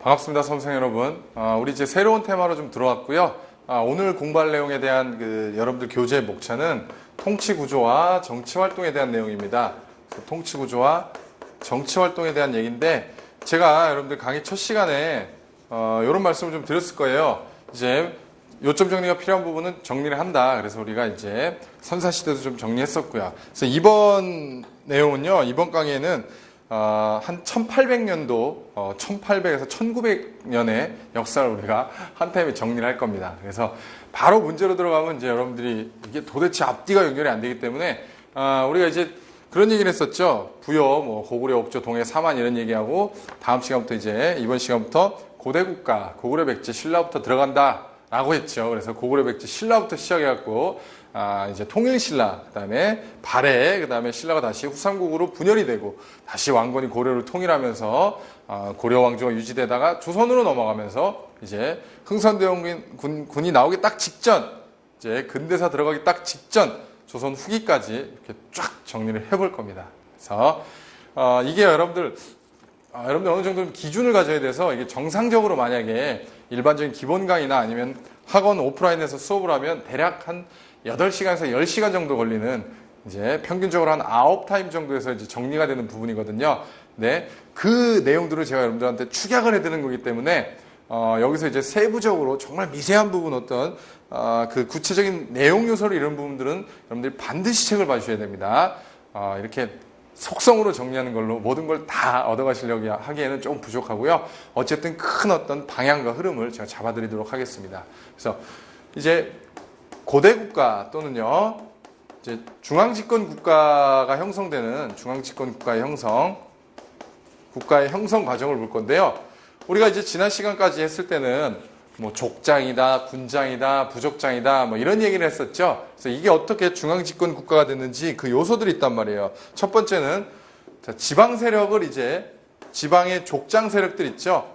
반갑습니다, 수험생 여러분. 우리 이제 새로운 테마로 좀 들어왔고요. 오늘 공부할 내용에 대한 여러분들 교재의 목차는 통치구조와 정치활동에 대한 내용입니다. 통치구조와 정치활동에 대한 얘기인데, 제가 여러분들 강의 첫 시간에 이런 말씀을 좀 드렸을 거예요. 이제 요점 정리가 필요한 부분은 정리를 한다. 그래서 우리가 이제 선사시대도 좀 정리했었고요. 그래서 이번 내용은요, 이번 강의에는 한 1800년도, 1800에서 1900년의 역사를 우리가 한 타임에 정리를 할 겁니다. 그래서 바로 문제로 들어가면 이제 여러분들이 이게 도대체 앞뒤가 연결이 안 되기 때문에, 우리가 이제 그런 얘기를 했었죠. 부여, 고구려, 옥조, 동해, 사만 이런 얘기하고, 다음 시간부터 이번 시간부터 고대국가, 고구려, 백제, 신라부터 들어간다. 라고 했죠. 그래서 고구려, 백제, 신라부터 시작해갖고, 이제 통일신라, 그 다음에 발해, 그 다음에 신라가 다시 후삼국으로 분열이 되고, 다시 왕건이 고려를 통일하면서, 고려 왕조가 유지되다가 조선으로 넘어가면서, 이제 흥선대원군이 나오기 딱 직전, 이제 근대사 들어가기 딱 직전, 조선 후기까지 이렇게 쫙 정리를 해볼 겁니다. 그래서, 이게 여러분들 어느 정도 기준을 가져야 돼서, 이게 정상적으로 만약에 일반적인 기본 강의나 아니면 학원 오프라인에서 수업을 하면 대략 한 8시간에서 10시간 정도 걸리는, 이제 평균적으로 한 9타임 정도에서 이제 정리가 되는 부분이거든요. 네. 그 내용들을 제가 여러분들한테 축약을 해드리는 거기 때문에, 여기서 이제 세부적으로 정말 미세한 부분 어떤, 그 구체적인 내용 요소를 이런 부분들은 여러분들이 반드시 책을 봐주셔야 됩니다. 이렇게 속성으로 정리하는 걸로 모든 걸 다 얻어가시려고 하기에는 조금 부족하고요. 어쨌든 큰 어떤 방향과 흐름을 제가 잡아드리도록 하겠습니다. 그래서 이제 고대국가 또는요, 이제 중앙집권 국가가 형성되는 중앙집권 국가의 국가의 형성 과정을 볼 건데요. 우리가 이제 지난 시간까지 했을 때는 족장이다, 군장이다, 부족장이다, 이런 얘기를 했었죠. 그래서 이게 어떻게 중앙집권 국가가 됐는지 그 요소들이 있단 말이에요. 첫 번째는 지방 세력을 이제 지방의 족장 세력들 있죠.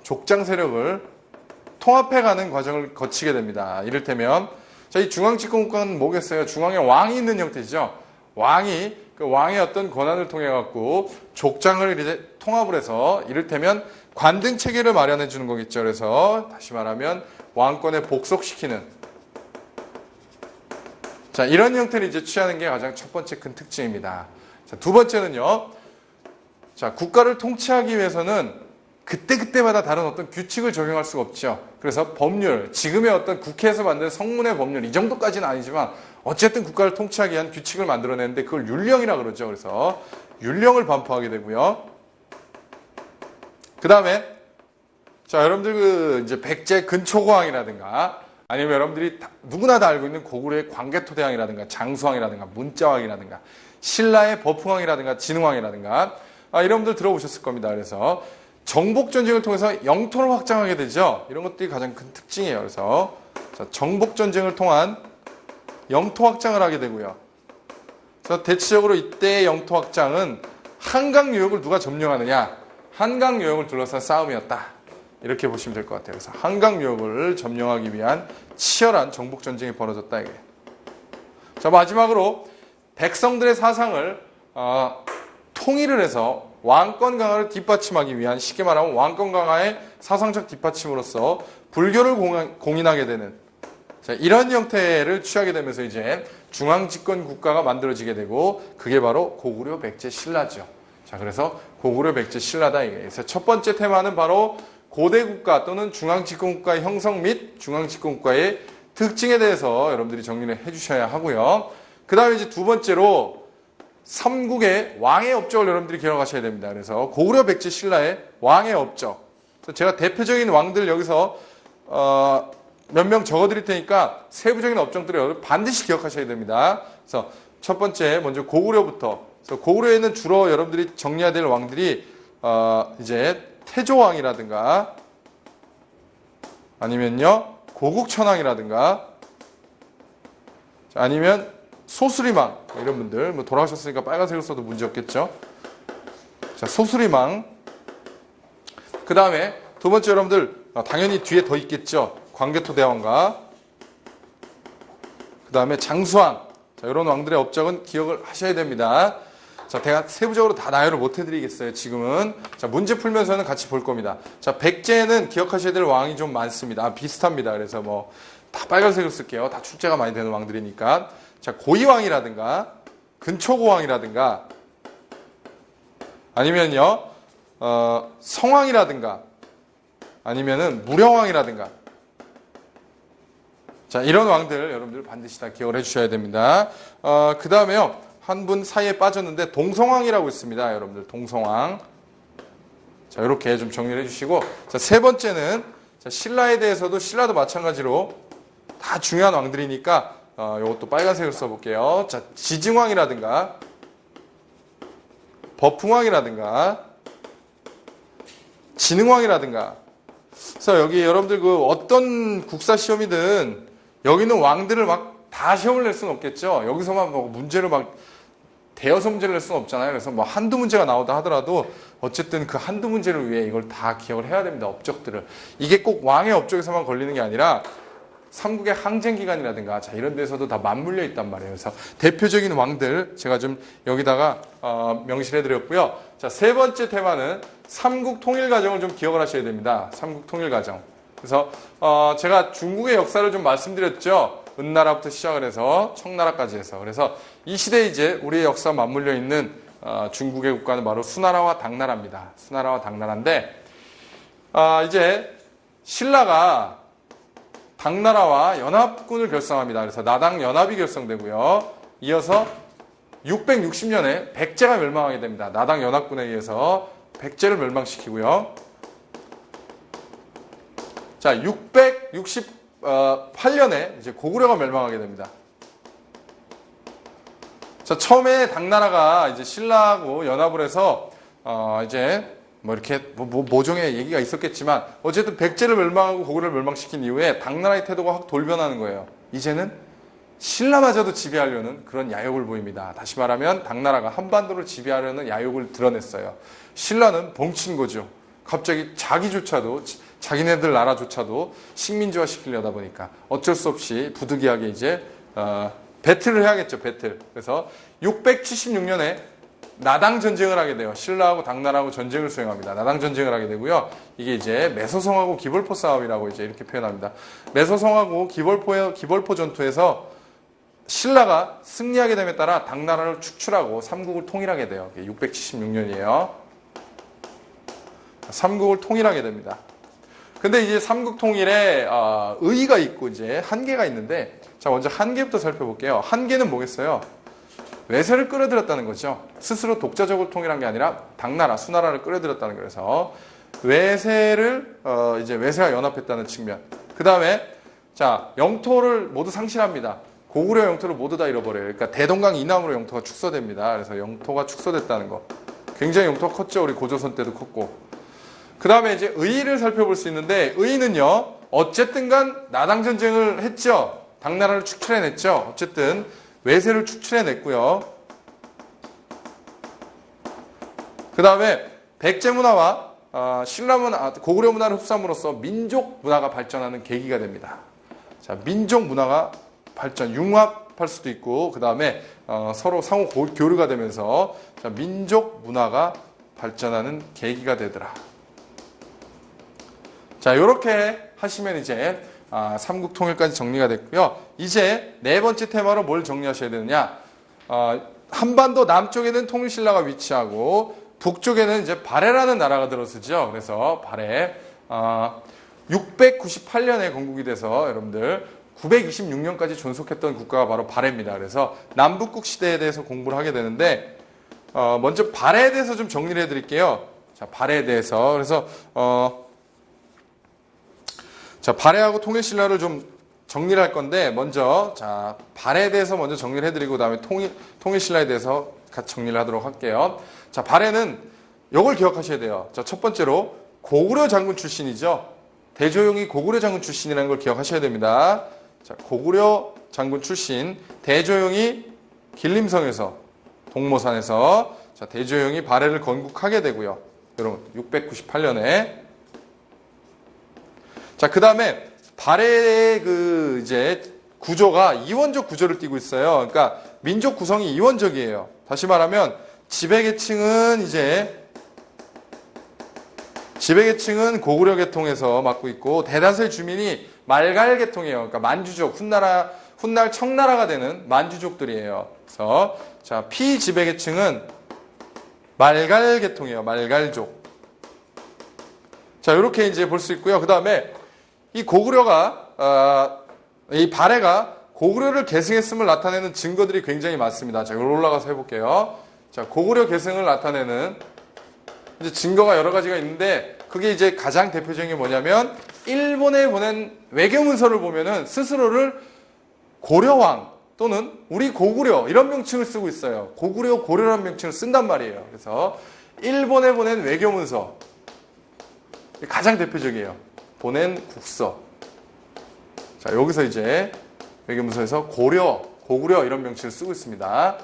족장 세력을 통합해가는 과정을 거치게 됩니다. 이를테면 이 중앙집권 국가는 뭐겠어요? 중앙에 왕이 있는 형태죠. 왕이 그 왕의 어떤 권한을 통해 갖고 족장을 이제 통합을 해서 이를테면 관등 체계를 마련해 주는 거겠죠. 그래서 다시 말하면 왕권에 복속시키는, 자, 이런 형태를 이제 취하는 게 가장 첫 번째 큰 특징입니다. 자, 두 번째는요. 자, 국가를 통치하기 위해서는 그때그때마다 다른 어떤 규칙을 적용할 수가 없죠. 그래서 법률, 지금의 어떤 국회에서 만든 성문의 법률, 이 정도까지는 아니지만 어쨌든 국가를 통치하기 위한 규칙을 만들어내는데 그걸 율령이라 그러죠. 그래서 율령을 반포하게 되고요. 그 다음에, 자, 여러분들 이제 백제 근초고왕이라든가 아니면 여러분들이 누구나 다 알고 있는 고구려의 광개토대왕이라든가 장수왕이라든가 문자왕이라든가 신라의 버풍왕이라든가 진흥왕이라든가 이런 분들 들어보셨을 겁니다. 그래서 정복전쟁을 통해서 영토를 확장하게 되죠. 이런 것들이 가장 큰 특징이에요. 그래서 자, 정복전쟁을 통한 영토 확장을 하게 되고요. 그래서 대체적으로 이때의 영토 확장은 한강 유역을 누가 점령하느냐? 한강 유역을 둘러싼 싸움이었다. 이렇게 보시면 될 것 같아요. 그래서 한강 유역을 점령하기 위한 치열한 정복전쟁이 벌어졌다. 이게. 자, 마지막으로 백성들의 사상을 통일을 해서 왕권 강화를 뒷받침하기 위한, 쉽게 말하면 왕권 강화의 사상적 뒷받침으로써 불교를 공인하게 되는, 자, 이런 형태를 취하게 되면서 이제 중앙집권 국가가 만들어지게 되고, 그게 바로 고구려, 백제, 신라죠. 자, 그래서 고구려, 백제, 신라다. 이게. 그래서 첫 번째 테마는 바로 고대국가 또는 중앙집권 국가의 형성 및 중앙집권 국가의 특징에 대해서 여러분들이 정리를 해주셔야 하고요. 그 다음에 이제 두 번째로 삼국의 왕의 업적을 여러분들이 기억하셔야 됩니다. 그래서 고구려, 백제, 신라의 왕의 업적. 제가 대표적인 왕들 여기서 몇 명 적어드릴 테니까 세부적인 업적들을 여러분 반드시 기억하셔야 됩니다. 그래서 첫 번째 먼저 고구려부터. 그래서 고구려에는 주로 여러분들이 정리해야 될 왕들이 이제 태조왕이라든가 아니면요 고국천왕이라든가 아니면 소수리망 이런 분들, 돌아가셨으니까 빨간색을 써도 문제 없겠죠. 자, 소수리망. 그 다음에 두 번째 여러분들 당연히 뒤에 더 있겠죠. 광개토대왕과 그 다음에 장수왕. 자, 이런 왕들의 업적은 기억을 하셔야 됩니다. 자, 자, 제가 세부적으로 다 나열을 못 해드리겠어요, 지금은. 자, 문제 풀면서는 같이 볼 겁니다. 자, 백제는 기억하셔야 될 왕이 좀 많습니다. 비슷합니다. 그래서 뭐, 다 빨간색을 쓸게요. 다 출제가 많이 되는 왕들이니까. 자, 고이왕이라든가, 근초고왕이라든가, 아니면요, 성왕이라든가, 아니면은 무령왕이라든가. 자, 이런 왕들 여러분들 반드시 다 기억을 해주셔야 됩니다. 그 다음에요, 한 분 사이에 빠졌는데 동성왕이라고 있습니다. 여러분들 동성왕. 자, 이렇게 좀 정리를 해주시고, 자, 세 번째는 자, 신라에 대해서도 신라도 마찬가지로 다 중요한 왕들이니까 이것도 빨간색을 써볼게요. 자, 지증왕이라든가 버풍왕이라든가 진흥왕이라든가. 그래서 여기 여러분들 그 어떤 국사 시험이든 여기는 왕들을 막 다 시험을 낼 수는 없겠죠. 여기서만 뭐 문제를 막 대여섯 문제를 낼 수는 없잖아요. 그래서 뭐 한두 문제가 나오다 하더라도 어쨌든 그 한두 문제를 위해 이걸 다 기억을 해야 됩니다. 업적들을. 이게 꼭 왕의 업적에서만 걸리는 게 아니라 삼국의 항쟁기간이라든가 자, 이런 데서도 다 맞물려 있단 말이에요. 그래서 대표적인 왕들 제가 좀 여기다가 명시해 드렸고요. 자, 세 번째 테마는 삼국 통일 과정을 좀 기억을 하셔야 됩니다. 삼국 통일 과정. 그래서 제가 중국의 역사를 좀 말씀드렸죠. 은나라부터 시작을 해서 청나라까지 해서. 그래서 이 시대에 이제 우리의 역사와 맞물려 있는 중국의 국가는 바로 수나라와 당나라입니다. 수나라와 당나라인데 이제 신라가 당나라와 연합군을 결성합니다. 그래서 나당 연합이 결성되고요. 이어서 660년에 백제가 멸망하게 됩니다. 나당 연합군에 의해서 백제를 멸망시키고요. 자, 668년에 이제 고구려가 멸망하게 됩니다. 자, 처음에 당나라가 이제 신라하고 연합을 해서 이제 뭐 이렇게 모종의 얘기가 있었겠지만 어쨌든 백제를 멸망하고 고구려를 멸망시킨 이후에 당나라의 태도가 확 돌변하는 거예요. 이제는 신라마저도 지배하려는 그런 야욕을 보입니다. 다시 말하면 당나라가 한반도를 지배하려는 야욕을 드러냈어요. 신라는 벙친 거죠. 갑자기 자기네들 나라조차도 식민지화 시키려다 보니까 어쩔 수 없이 부득이하게 이제 배틀을 해야겠죠. 배틀. 그래서 676년에 나당 전쟁을 하게 돼요. 신라하고 당나라하고 전쟁을 수행합니다. 나당 전쟁을 하게 되고요. 이게 이제 매서성하고 기벌포 싸움이라고 이제 이렇게 표현합니다. 매서성하고 기벌포 전투에서 신라가 승리하게 됨에 따라 당나라를 축출하고 삼국을 통일하게 돼요. 676년이에요. 삼국을 통일하게 됩니다. 근데 이제 삼국 통일에 의의가 있고 이제 한계가 있는데, 자, 먼저 한계부터 살펴볼게요. 한계는 뭐겠어요? 외세를 끌어들였다는 거죠. 스스로 독자적으로 통일한 게 아니라 당나라, 수나라를 끌어들였다는 거라서 외세를 이제 외세와 연합했다는 측면. 그 다음에 자, 영토를 모두 상실합니다. 고구려 영토를 모두 다 잃어버려요. 그러니까 대동강 이남으로 영토가 축소됩니다. 그래서 영토가 축소됐다는 거. 굉장히 영토가 컸죠. 우리 고조선 때도 컸고. 그 다음에 이제 의의를 살펴볼 수 있는데, 의의는요, 어쨌든 간 나당 전쟁을 했죠. 당나라를 축출해냈죠. 어쨌든 외세를 축출해냈고요. 그 다음에 백제 문화와 신라 문화, 고구려 문화를 흡수함으로써 민족 문화가 발전하는 계기가 됩니다. 자, 민족 문화가 발전, 융합할 수도 있고, 그 다음에 서로 상호 교류가 되면서 자, 민족 문화가 발전하는 계기가 되더라. 자, 이렇게 하시면 이제 삼국 통일까지 정리가 됐고요. 이제 네 번째 테마로 뭘 정리하셔야 되느냐? 한반도 남쪽에는 통일신라가 위치하고 북쪽에는 이제 발해라는 나라가 들어서죠. 그래서 발해 698년에 건국이 돼서 여러분들 926년까지 존속했던 국가가 바로 발해입니다. 그래서 남북국 시대에 대해서 공부를 하게 되는데 먼저 발해에 대해서 좀 정리를 해드릴게요. 자, 발해에 대해서 그래서 자, 발해하고 통일신라를 좀 정리를 할 건데, 먼저, 자, 발해에 대해서 먼저 정리를 해드리고, 그 다음에 통일신라에 대해서 같이 정리를 하도록 할게요. 자, 발해는 이걸 기억하셔야 돼요. 자, 첫 번째로, 고구려 장군 출신이죠. 대조용이 고구려 장군 출신이라는 걸 기억하셔야 됩니다. 자, 고구려 장군 출신, 대조용이 길림성에서, 동모산에서, 자, 대조용이 발해를 건국하게 되고요. 여러분, 698년에. 자, 그 다음에 발해의 그 이제 구조가 이원적 구조를 띠고 있어요. 그러니까 민족 구성이 이원적이에요. 다시 말하면 지배 계층은 고구려 계통에서 맡고 있고 대다수의 주민이 말갈 계통이에요. 그러니까 만주족, 훗날 청나라가 되는 만주족들이에요. 그래서 자, 피지배 계층은 말갈 계통이에요. 말갈족. 자, 이렇게 이제 볼 수 있고요. 그 다음에 이 고구려가 이 발해가 고구려를 계승했음을 나타내는 증거들이 굉장히 많습니다. 자, 이걸 올라가서 해볼게요. 자, 고구려 계승을 나타내는 이제 증거가 여러 가지가 있는데 그게 이제 가장 대표적인 게 뭐냐면 일본에 보낸 외교 문서를 보면은 스스로를 고려왕 또는 우리 고구려 이런 명칭을 쓰고 있어요. 고구려, 고려라는 명칭을 쓴단 말이에요. 그래서 일본에 보낸 외교 문서 가장 대표적이에요. 보낸 국서. 자, 여기서 이제 외교 문서에서 고구려 이런 명칭을 쓰고 있습니다.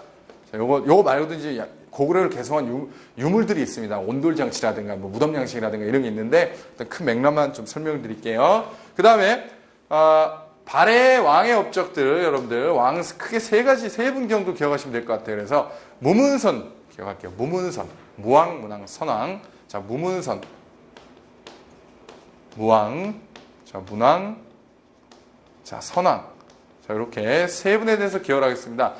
자, 요거 말고도 이제 고구려를 개성한 유물들이 있습니다. 온돌장치라든가 뭐 무덤양식이라든가 이런 게 있는데 일단 큰 맥락만 좀 설명을 드릴게요. 그 다음에 발해 왕의 업적들 여러분들 왕 크게 세 분 정도 기억하시면 될 것 같아요. 그래서 무문선 기억할게요. 무문선 무왕, 문왕, 선왕. 자, 무문선 무왕, 자, 문왕, 자, 선왕. 자, 이렇게 세 분에 대해서 기억을 하겠습니다.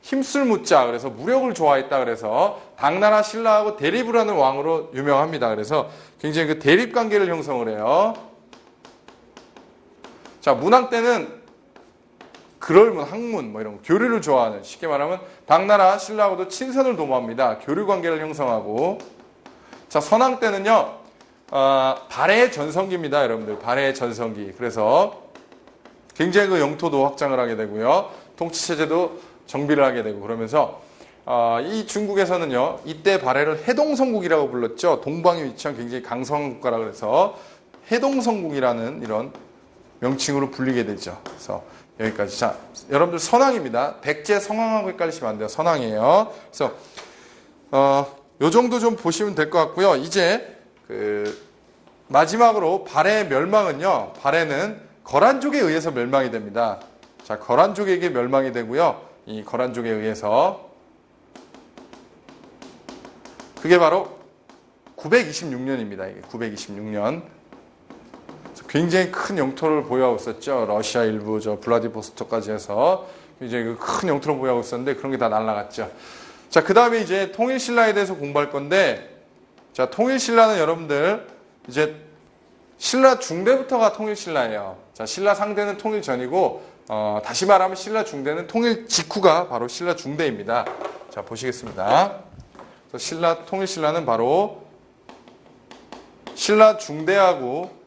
힘쓸 무자. 그래서 무력을 좋아했다. 그래서 당나라 신라하고 대립을 하는 왕으로 유명합니다. 그래서 굉장히 그 대립 관계를 형성을 해요. 자, 문왕 때는 글얼문, 학문, 뭐 이런 교류를 좋아하는, 쉽게 말하면 당나라 신라하고도 친선을 도모합니다. 교류 관계를 형성하고. 자, 선왕 때는요, 발해의 전성기입니다. 여러분들, 발해의 전성기. 그래서 굉장히 그 영토도 확장을 하게 되고요. 통치체제도 정비를 하게 되고 그러면서 이 중국에서는요, 이때 발해를 해동성국이라고 불렀죠. 동방에 위치한 굉장히 강성한 국가라 그래서 해동성국이라는 이런 명칭으로 불리게 되죠. 그래서 여기까지. 자, 여러분들 선왕입니다. 백제 성왕하고 헷갈리시면 안 돼요. 선왕이에요. 그래서 요 정도 좀 보시면 될 것 같고요. 이제 마지막으로 발해의 멸망은요. 발해는 거란족에 의해서 멸망이 됩니다. 자, 거란족에게 멸망이 되고요. 이 거란족에 의해서 그게 바로 926년입니다. 이게 926년. 굉장히 큰 영토를 보유하고 있었죠. 러시아 일부, 블라디보스토크까지 해서 이제 큰 영토를 보유하고 있었는데 그런 게 다 날아갔죠. 자, 그 다음에 이제 통일신라에 대해서 공부할 건데, 자, 통일신라는 여러분들 이제 신라 중대부터가 통일신라예요. 자, 신라 상대는 통일 전이고, 다시 말하면 신라 중대는 통일 직후가 바로 신라 중대입니다. 자, 보시겠습니다. 통일신라는 바로 신라 중대하고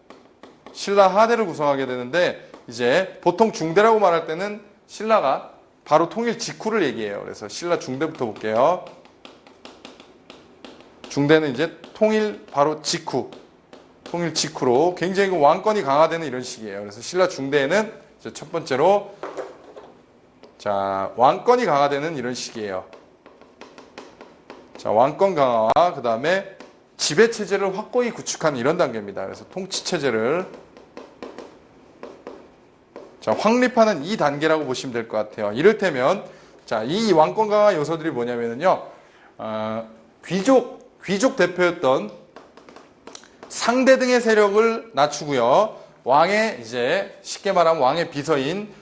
신라 하대를 구성하게 되는데, 이제 보통 중대라고 말할 때는 신라가 바로 통일 직후를 얘기해요. 그래서 신라 중대부터 볼게요. 중대는 이제 통일 바로 직후, 통일 직후로 굉장히 그 왕권이 강화되는 이런 시기예요. 그래서 신라 중대에는 이제 첫 번째로 자, 왕권이 강화되는 이런 시기예요. 자, 왕권 강화와 그 다음에 지배 체제를 확고히 구축하는 이런 단계입니다. 그래서 통치 체제를 자, 확립하는 이 단계라고 보시면 될 것 같아요. 이를테면 자, 이 왕권 강화 요소들이 뭐냐면요, 귀족 대표였던 상대 등의 세력을 낮추고요. 왕의 이제 쉽게 말하면 왕의 비서인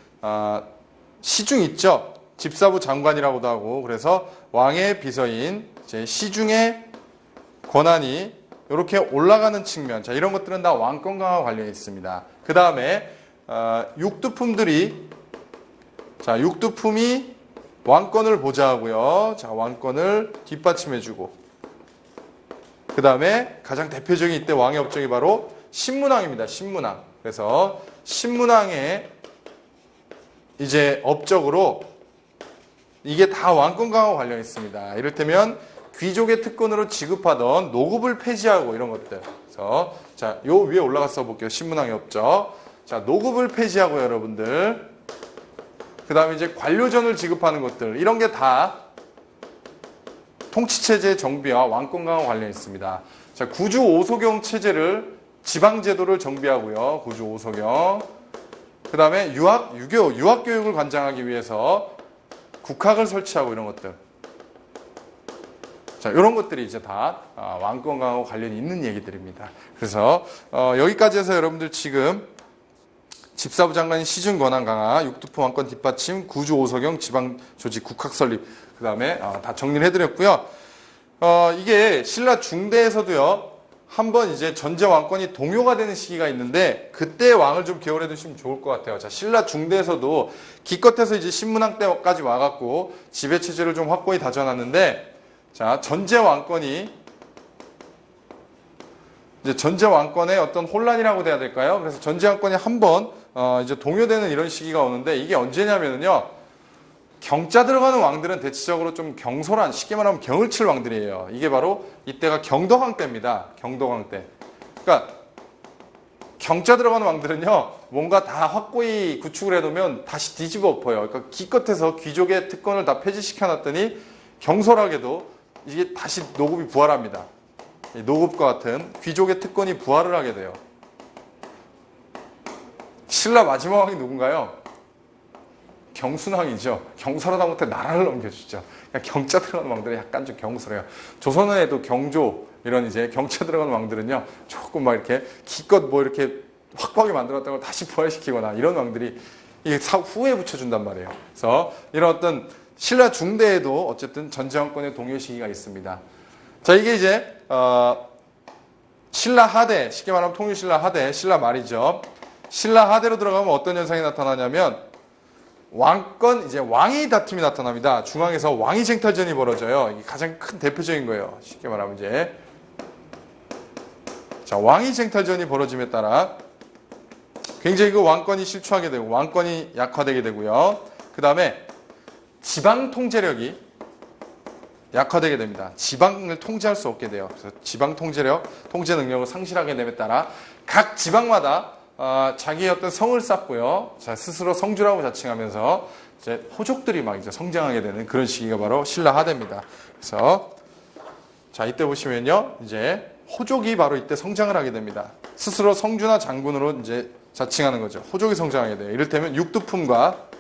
시중 있죠. 집사부 장관이라고도 하고, 그래서 왕의 비서인 이제 시중의 권한이 이렇게 올라가는 측면. 자, 이런 것들은 다 왕권 강화와 관련이 있습니다. 그 다음에 육두품이 왕권을 보좌하고요. 자, 왕권을 뒷받침해주고. 그 다음에 가장 대표적인 이때 왕의 업적이 바로 신문왕입니다. 신문왕. 그래서 신문왕의 이제 업적으로 이게 다 왕권 강화와 관련이 있습니다. 이를테면 귀족의 특권으로 지급하던 노급을 폐지하고 이런 것들. 그래서 자, 요 위에 올라가서 볼게요. 신문왕의 업적. 자, 노급을 폐지하고 여러분들. 그 다음에 이제 관료전을 지급하는 것들. 이런 게 다 통치체제 정비와 왕권 강화와 관련이 있습니다. 자, 구주 오소경 체제를, 지방제도를 정비하고요. 구주 오소경. 그 다음에 유학교육을 관장하기 위해서 국학을 설치하고 이런 것들. 자, 이런 것들이 이제 다 왕권 강화하고 관련이 있는 얘기들입니다. 그래서 여기까지 해서 여러분들 지금 집사부 장관의 시중 권한 강화, 육두품 왕권 뒷받침, 구주 오서경 지방 조직 국학 설립, 그 다음에 다 정리를 해드렸고요. 이게 신라 중대에서도요, 한번 이제 전제 왕권이 동요가 되는 시기가 있는데 그때 왕을 좀 기억을 해두시면 좋을 것 같아요. 자, 신라 중대에서도 기껏해서 이제 신문학 때까지 와갖고 지배 체제를 좀 확고히 다져놨는데, 자, 전제 왕권의 어떤 혼란이라고 돼야 될까요? 그래서 전제 왕권이 한번 이제 동요되는 이런 시기가 오는데, 이게 언제냐면요, 경자 들어가는 왕들은 대체적으로 좀 경솔한, 쉽게 말하면 경을 칠 왕들이에요. 이게 바로 이때가 경덕왕 때입니다. 경덕왕 때. 그러니까 경자 들어가는 왕들은요, 뭔가 다 확고히 구축을 해놓으면 다시 뒤집어 엎어요. 그러니까 기껏해서 귀족의 특권을 다 폐지시켜놨더니 경솔하게도 이게 다시 노급이 부활합니다. 노급과 같은 귀족의 특권이 부활을 하게 돼요. 신라 마지막 왕이 누군가요? 경순왕이죠. 경솔하다 못해 나라를 넘겨주죠. 그러니까 경자 들어가는 왕들은 약간 좀 경솔해요. 조선에도 경조, 이런 이제 경자 들어가는 왕들은요, 조금 막 이렇게 기껏 뭐 이렇게 확고하게 만들었다고 다시 부활시키거나 이런 왕들이 이게 후에 붙여준단 말이에요. 그래서 이런 어떤 신라 중대에도 어쨌든 전제왕권의 동요 시기가 있습니다. 자, 이게 이제 신라 하대, 쉽게 말하면 통일신라 하대, 신라 말이죠. 신라 하대로 들어가면 어떤 현상이 나타나냐면 왕권, 이제 왕위 다툼이 나타납니다. 중앙에서 왕위 쟁탈전이 벌어져요. 이게 가장 큰 대표적인 거예요. 쉽게 말하면 이제. 자, 왕위 쟁탈전이 벌어짐에 따라 굉장히 그 왕권이 실추하게 되고 왕권이 약화되게 되고요. 그 다음에 지방 통제력이 약화되게 됩니다. 지방을 통제할 수 없게 돼요. 그래서 지방 통제력, 통제 능력을 상실하게 됨에 따라 각 지방마다 자기의 어떤 성을 쌓고요. 자, 스스로 성주라고 자칭하면서 이제 호족들이 막 이제 성장하게 되는 그런 시기가 바로 신라 하대입니다. 그래서 자, 이때 보시면요, 이제 호족이 바로 이때 성장을 하게 됩니다. 스스로 성주나 장군으로 이제 자칭하는 거죠. 호족이 성장하게 돼요. 이를테면 육두품과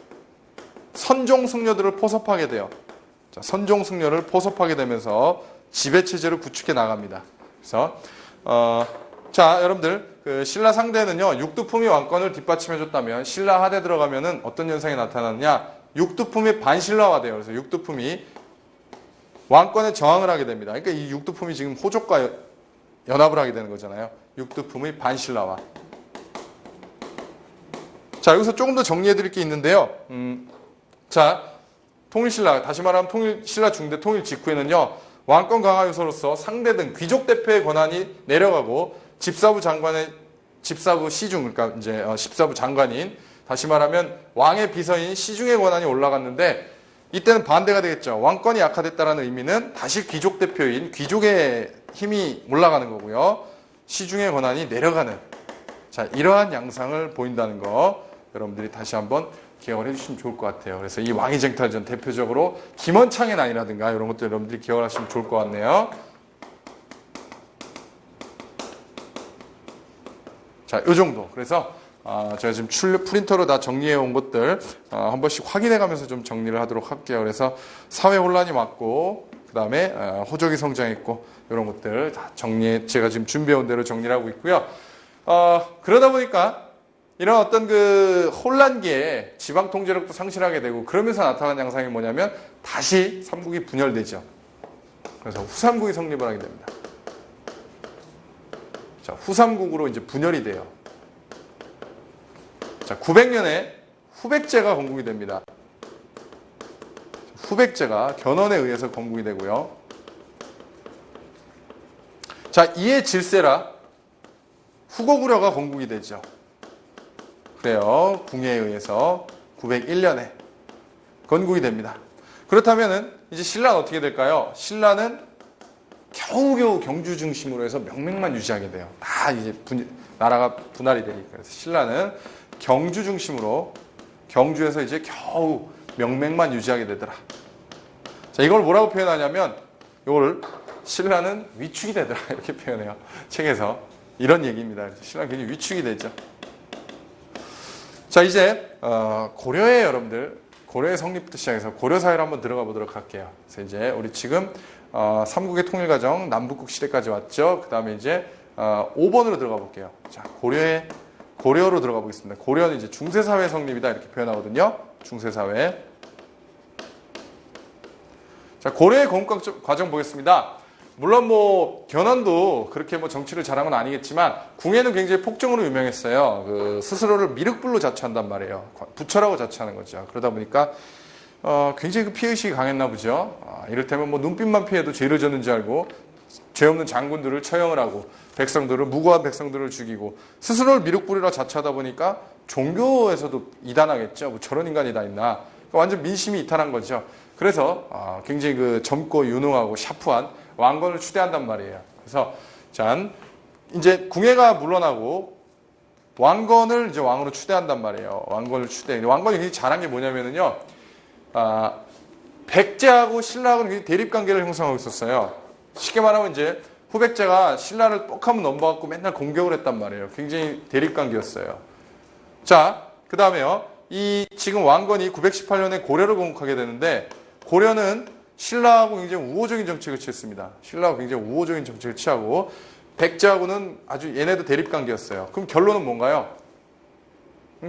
선종 승려들을 포섭하게 돼요. 자, 선종 승려를 포섭하게 되면서 지배 체제를 구축해 나갑니다. 그래서 자, 여러분들 그 신라 상대는요, 육두품이 왕권을 뒷받침해줬다면 신라 하대 들어가면은 어떤 현상이 나타나느냐? 육두품이 반신라화돼요. 그래서 육두품이 왕권에 저항을 하게 됩니다. 그러니까 이 육두품이 지금 호족과 연합을 하게 되는 거잖아요. 육두품의 반신라화. 자, 여기서 조금 더 정리해드릴 게 있는데요. 자, 통일신라, 다시 말하면 통일신라 중대 통일 직후에는요, 왕권 강화 요소로서 상대 등 귀족 대표의 권한이 내려가고 집사부 시중, 그러니까 이제 집사부 장관인, 다시 말하면 왕의 비서인 시중의 권한이 올라갔는데, 이때는 반대가 되겠죠. 왕권이 약화됐다는 의미는 다시 귀족 대표인 귀족의 힘이 올라가는 거고요. 시중의 권한이 내려가는, 자, 이러한 양상을 보인다는 거 여러분들이 다시 한번 기억을 해주시면 좋을 것 같아요. 그래서 이 왕위쟁탈전 대표적으로 김원창의 난이라든가 이런 것들 여러분들이 기억을 하시면 좋을 것 같네요. 자, 요 정도. 그래서 제가 지금 프린터로 다 정리해 온 것들 한 번씩 확인해 가면서 좀 정리를 하도록 할게요. 그래서 사회 혼란이 왔고, 그 다음에 호족이 성장했고, 이런 것들 다 제가 지금 준비해 온 대로 정리를 하고 있고요. 그러다 보니까 이런 어떤 그 혼란기에 지방 통제력도 상실하게 되고, 그러면서 나타난 양상이 뭐냐면 다시 삼국이 분열되죠. 그래서 후삼국이 성립을 하게 됩니다. 자, 후삼국으로 이제 분열이 돼요. 자, 900년에 후백제가 건국이 됩니다. 후백제가 견훤에 의해서 건국이 되고요. 자, 이에 질세라 후고구려가 건국이 되죠. 그래요. 궁예에 의해서 901년에 건국이 됩니다. 그렇다면은 이제 신라는 어떻게 될까요? 신라는 겨우겨우 경주 중심으로 해서 명맥만 유지하게 돼요. 다 이제 나라가 분할이 되니까. 그래서 신라는 경주 중심으로, 경주에서 이제 겨우 명맥만 유지하게 되더라. 자, 이걸 뭐라고 표현하냐면, 이걸 신라는 위축이 되더라, 이렇게 표현해요. 책에서. 이런 얘기입니다. 신라는 굉장히 위축이 되죠. 자, 이제 고려의 여러분들, 고려의 성립부터 시작해서 고려사회를 한번 들어가 보도록 할게요. 그래서 이제 우리 지금 삼국의 통일과정 남북국 시대까지 왔죠. 그 다음에 이제 5번으로 들어가 볼게요. 자, 고려로 들어가 보겠습니다. 고려는 이제 중세사회 성립이다 이렇게 표현하거든요. 중세사회. 자, 고려의 건국 과정 보겠습니다. 물론 뭐 견훤도 그렇게 뭐 정치를 잘한 건 아니겠지만 궁예는 굉장히 폭정으로 유명했어요. 그 스스로를 미륵불로 자처한단 말이에요. 부처라고 자처하는 거죠. 그러다 보니까 굉장히 그 피해의식이 강했나 보죠. 이를테면 뭐 눈빛만 피해도 죄를 졌는지 알고 죄 없는 장군들을 처형을 하고 백성들을 무고한 백성들을 죽이고 스스로를 미륵불이라 자처하다 보니까 종교에서도 이단하겠죠. 뭐 저런 인간이 다 있나. 그러니까 완전 민심이 이탈한 거죠. 그래서 굉장히 그 젊고 유능하고 샤프한 왕건을 추대한단 말이에요. 그래서 자 이제 궁예가 물러나고 왕건을 이제 왕으로 추대한단 말이에요. 왕건을 추대. 왕건이 굉장히 잘한 게 뭐냐면은요. 백제하고 신라하고는 굉장히 대립 관계를 형성하고 있었어요. 쉽게 말하면 이제 후백제가 신라를 뻑하면 넘어갖고 맨날 공격을 했단 말이에요. 굉장히 대립 관계였어요. 자, 그 다음에요. 이 지금 왕건이 918년에 고려를 건국하게 되는데 고려는 신라하고 굉장히 우호적인 정책을 취했습니다. 신라하고 굉장히 우호적인 정책을 취하고 백제하고는 아주 얘네도 대립 관계였어요. 그럼 결론은 뭔가요?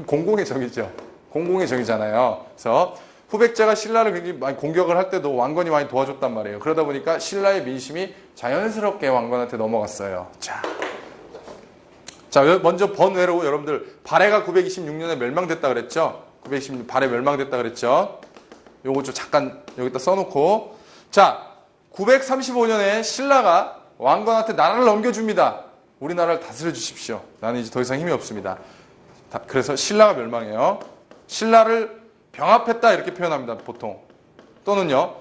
공공의 적이죠. 공공의 적이잖아요. 그래서 후백제가 신라를 굉장히 많이 공격을 할 때도 왕건이 많이 도와줬단 말이에요. 그러다 보니까 신라의 민심이 자연스럽게 왕건한테 넘어갔어요. 자, 먼저 번외로 여러분들 발해가 926년에 멸망됐다 그랬죠? 926년 발해 멸망됐다 그랬죠? 요거 좀 잠깐 여기다 써놓고 자, 935년에 신라가 왕건한테 나라를 넘겨줍니다. 우리나라를 다스려 주십시오. 나는 이제 더 이상 힘이 없습니다. 그래서 신라가 멸망해요. 신라를 병합했다 이렇게 표현합니다. 보통. 또는요.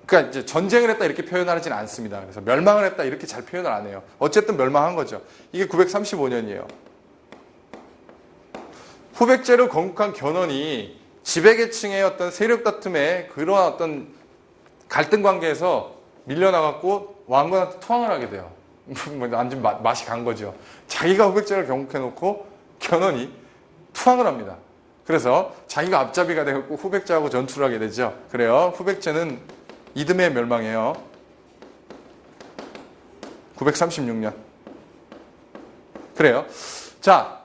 그러니까 이제 전쟁을 했다 이렇게 표현하지는 않습니다. 그래서 멸망을 했다 이렇게 잘 표현을 안 해요. 어쨌든 멸망한 거죠. 이게 935년이에요. 후백제를 건국한 견훤이 지배계층의 어떤 세력 다툼에 그런 어떤 갈등 관계에서 밀려나갖고 왕건한테 투항을 하게 돼요. 완전 맛이 간 거죠. 자기가 후백제를 건국해놓고 견훤이 투항을 합니다. 그래서 자기가 앞잡이가 되고 후백제하고 전투를 하게 되죠. 그래요. 후백제는 이듬해 멸망해요. 936년. 그래요. 자,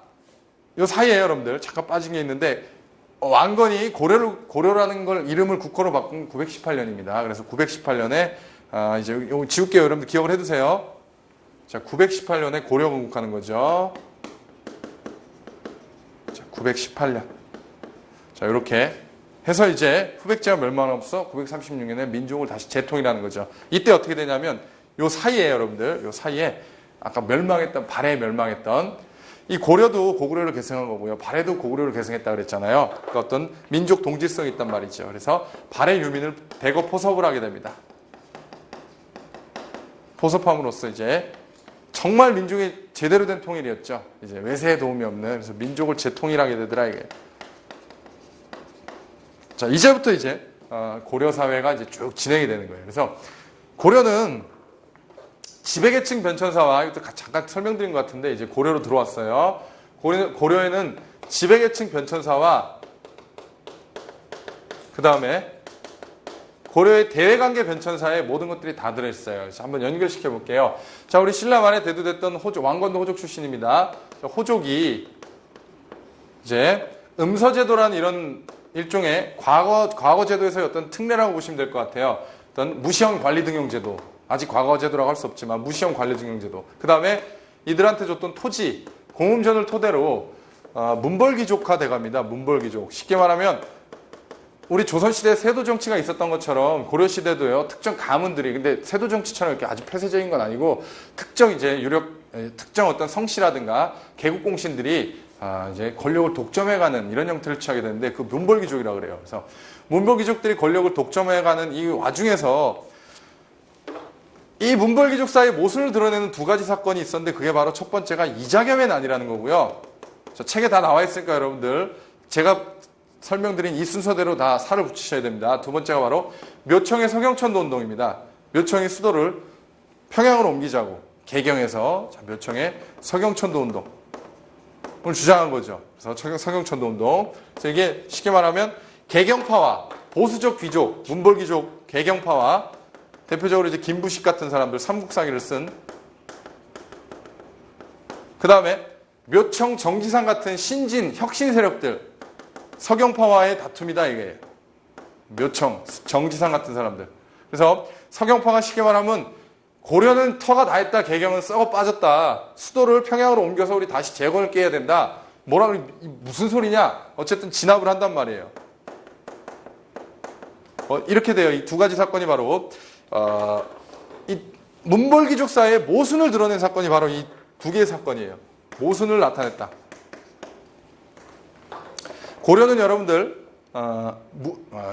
요 사이에 여러분들 잠깐 빠진 게 있는데 왕건이 고려라는 걸 이름을 국호로 바꾼 918년입니다. 그래서 918년에 이제 요거 지울게요. 여러분들 기억을 해두세요. 자, 918년에 고려 건국하는 거죠. 자, 918년. 자, 이렇게 해서 이제 후백제가 멸망함으로써 936년에 민족을 다시 재통일하는 거죠. 이때 어떻게 되냐면 요 사이에 여러분들, 요 사이에 아까 발해에 멸망했던 이 고려도 고구려를 계승한 거고요. 발해도 고구려를 계승했다 그랬잖아요. 그러니까 어떤 민족 동질성이 있단 말이죠. 그래서 발해 유민을 대거 포섭을 하게 됩니다. 포섭함으로써 이제 정말 민족의 제대로 된 통일이었죠. 이제 외세에 도움이 없는 그래서 민족을 재통일하게 되더라 이게. 자, 이제부터 이제 고려 사회가 이제 쭉 진행이 되는 거예요. 그래서 고려는 지배계층 변천사와 이것도 잠깐 설명드린 것 같은데 이제 고려로 들어왔어요. 고려에는 지배계층 변천사와 그 다음에 고려의 대외관계 변천사에 모든 것들이 다 들어있어요. 그래서 한번 연결시켜 볼게요. 자, 우리 신라 말에 대두됐던 왕건도 호족 출신입니다. 호족이 이제 음서제도라는 이런 일종의 과거 제도에서의 어떤 특례라고 보시면 될 것 같아요. 어떤 무시형 관리 등용 제도. 아직 과거 제도라고 할 수 없지만 무시형 관리 등용 제도. 그 다음에 이들한테 줬던 토지, 공음전을 토대로 문벌귀족화 돼갑니다. 문벌귀족. 쉽게 말하면 우리 조선시대에 세도 정치가 있었던 것처럼 고려시대도요. 특정 가문들이 근데 세도 정치처럼 이렇게 아주 폐쇄적인 건 아니고 특정 이제 특정 어떤 성씨라든가 개국공신들이 이제 권력을 독점해가는 이런 형태를 취하게 되는데 그 문벌귀족이라고 그래요. 그래서 문벌귀족들이 권력을 독점해가는 이 와중에서 이 문벌귀족 사이의 모순을 드러내는 두 가지 사건이 있었는데 그게 바로 첫 번째가 이자겸의 난이라는 거고요. 저 책에 다 나와 있으니까 여러분들 제가 설명드린 이 순서대로 다 살을 붙이셔야 됩니다. 두 번째가 바로 묘청의 서경천도 운동입니다. 묘청의 수도를 평양으로 옮기자고 개경에서 묘청의 서경천도 운동을 주장한 거죠. 그래서 서경천도 운동. 그래서 이게 쉽게 말하면 개경파와 보수적 귀족, 문벌귀족 개경파와 대표적으로 이제 김부식 같은 사람들, 삼국사기를 쓴. 그 다음에 묘청, 정지상 같은 신진, 혁신 세력들. 서경파와의 다툼이다, 이게. 묘청, 정지상 같은 사람들. 그래서 서경파가 쉽게 말하면 고려는 터가 다 했다, 개경은 썩어 빠졌다. 수도를 평양으로 옮겨서 우리 다시 재건을 깨야 된다. 뭐라 무슨 소리냐? 어쨌든 진압을 한단 말이에요. 이렇게 돼요. 이 두 가지 사건이 바로 이 문벌귀족사의 모순을 드러낸 사건이 바로 이 두 개의 사건이에요. 모순을 나타냈다. 고려는 여러분들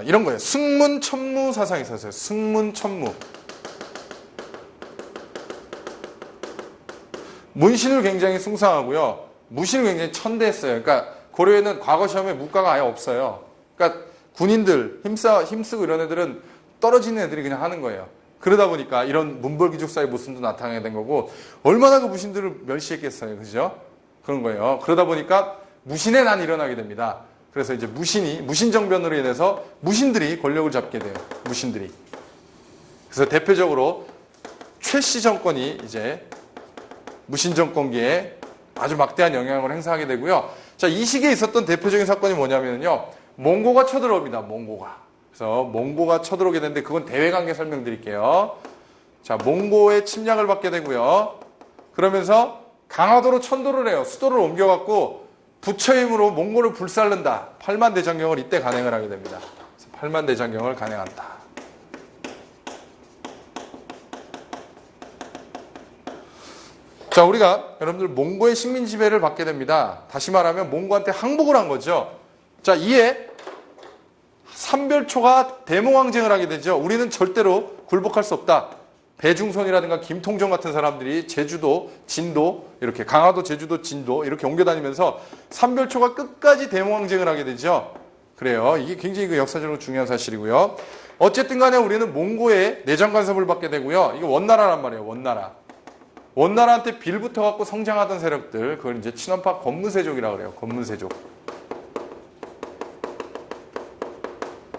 이런 거예요. 승문천무 사상이 있었어요. 승문천무. 문신을 굉장히 숭상하고요. 무신을 굉장히 천대했어요. 그러니까 고려에는 과거 시험에 문과가 아예 없어요. 그러니까 군인들, 힘쓰고 이런 애들은 떨어지는 애들이 그냥 하는 거예요. 그러다 보니까 이런 문벌귀족사의 모습도 나타나게 된 거고, 얼마나 그 무신들을 멸시했겠어요. 그죠? 그런 거예요. 그러다 보니까 무신의 난이 일어나게 됩니다. 그래서 이제 무신정변으로 인해서 무신들이 권력을 잡게 돼요. 무신들이. 그래서 대표적으로 최씨 정권이 이제 무신정권기에 아주 막대한 영향을 행사하게 되고요. 자, 이 시기에 있었던 대표적인 사건이 뭐냐면요. 몽고가 쳐들어옵니다. 몽고가. 그래서 몽고가 쳐들어오게 되는데 그건 대외관계 설명드릴게요. 자, 몽고의 침략을 받게 되고요. 그러면서 강화도로 천도를 해요. 수도를 옮겨갖고 부처의 힘으로 몽고를 불살른다. 팔만대장경을 이때 간행을 하게 됩니다. 그래서 팔만대장경을 간행한다. 자, 우리가 여러분들 몽고의 식민 지배를 받게 됩니다. 다시 말하면 몽고한테 항복을 한 거죠. 자, 이에 삼별초가 대몽항쟁을 하게 되죠. 우리는 절대로 굴복할 수 없다. 배중선이라든가 김통정 같은 사람들이 제주도, 진도, 이렇게 강화도, 제주도, 진도 이렇게 옮겨다니면서 삼별초가 끝까지 대몽항쟁을 하게 되죠. 그래요. 이게 굉장히 그 역사적으로 중요한 사실이고요. 어쨌든 간에 우리는 몽고의 내정 간섭을 받게 되고요. 이거 원나라란 말이에요. 원나라. 원나라한테 빌붙어갖고 성장하던 세력들, 그걸 이제 친원파 권문세족이라고 그래요. 권문세족.